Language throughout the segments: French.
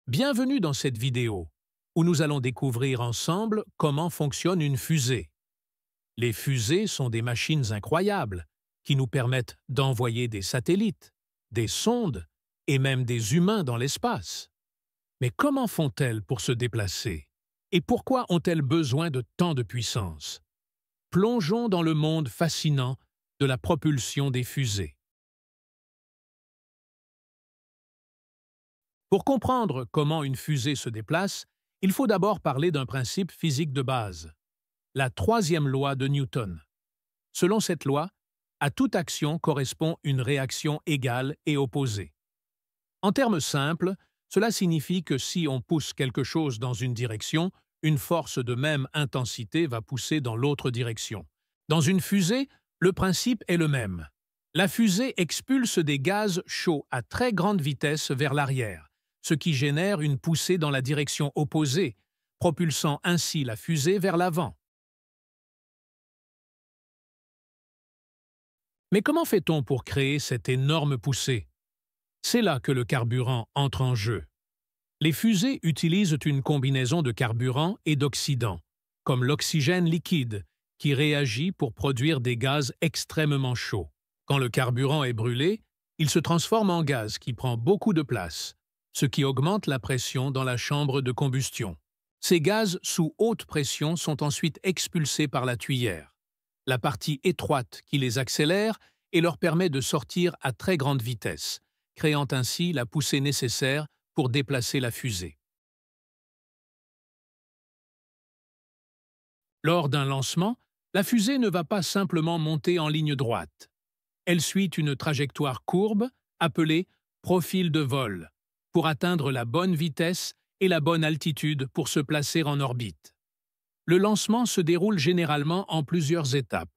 Bienvenue dans cette vidéo, où nous allons découvrir ensemble comment fonctionne une fusée. Les fusées sont des machines incroyables qui nous permettent d'envoyer des satellites, des sondes et même des humains dans l'espace. Mais comment font-elles pour se déplacer? Et pourquoi ont-elles besoin de tant de puissance? Plongeons dans le monde fascinant de la propulsion des fusées. Pour comprendre comment une fusée se déplace, il faut d'abord parler d'un principe physique de base, la troisième loi de Newton. Selon cette loi, à toute action correspond une réaction égale et opposée. En termes simples, cela signifie que si on pousse quelque chose dans une direction, une force de même intensité va pousser dans l'autre direction. Dans une fusée, le principe est le même. La fusée expulse des gaz chauds à très grande vitesse vers l'arrière, ce qui génère une poussée dans la direction opposée, propulsant ainsi la fusée vers l'avant. Mais comment fait-on pour créer cette énorme poussée? C'est là que le carburant entre en jeu. Les fusées utilisent une combinaison de carburant et d'oxydants, comme l'oxygène liquide, qui réagit pour produire des gaz extrêmement chauds. Quand le carburant est brûlé, il se transforme en gaz qui prend beaucoup de place, ce qui augmente la pression dans la chambre de combustion. Ces gaz sous haute pression sont ensuite expulsés par la tuyère, la partie étroite qui les accélère et leur permet de sortir à très grande vitesse, créant ainsi la poussée nécessaire pour déplacer la fusée. Lors d'un lancement, la fusée ne va pas simplement monter en ligne droite. Elle suit une trajectoire courbe, appelée profil de vol, pour atteindre la bonne vitesse et la bonne altitude pour se placer en orbite. Le lancement se déroule généralement en plusieurs étapes,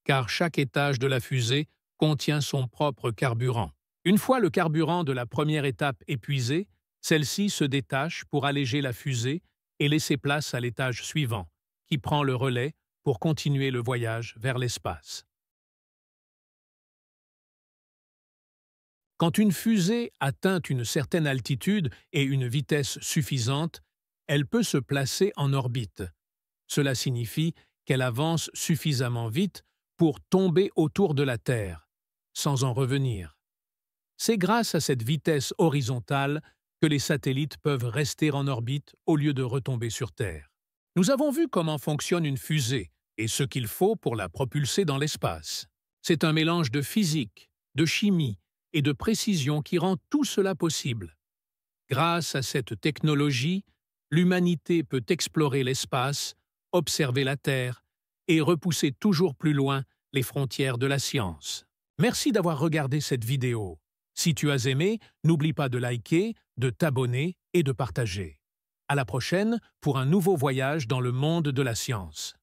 car chaque étage de la fusée contient son propre carburant. Une fois le carburant de la première étape épuisé, celle-ci se détache pour alléger la fusée et laisser place à l'étage suivant, qui prend le relais pour continuer le voyage vers l'espace. Quand une fusée atteint une certaine altitude et une vitesse suffisante, elle peut se placer en orbite. Cela signifie qu'elle avance suffisamment vite pour tomber autour de la Terre, sans en revenir. C'est grâce à cette vitesse horizontale que les satellites peuvent rester en orbite au lieu de retomber sur Terre. Nous avons vu comment fonctionne une fusée et ce qu'il faut pour la propulser dans l'espace. C'est un mélange de physique, de chimie et de précision qui rend tout cela possible. Grâce à cette technologie, l'humanité peut explorer l'espace, observer la Terre et repousser toujours plus loin les frontières de la science. Merci d'avoir regardé cette vidéo. Si tu as aimé, n'oublie pas de liker, de t'abonner et de partager. À la prochaine pour un nouveau voyage dans le monde de la science.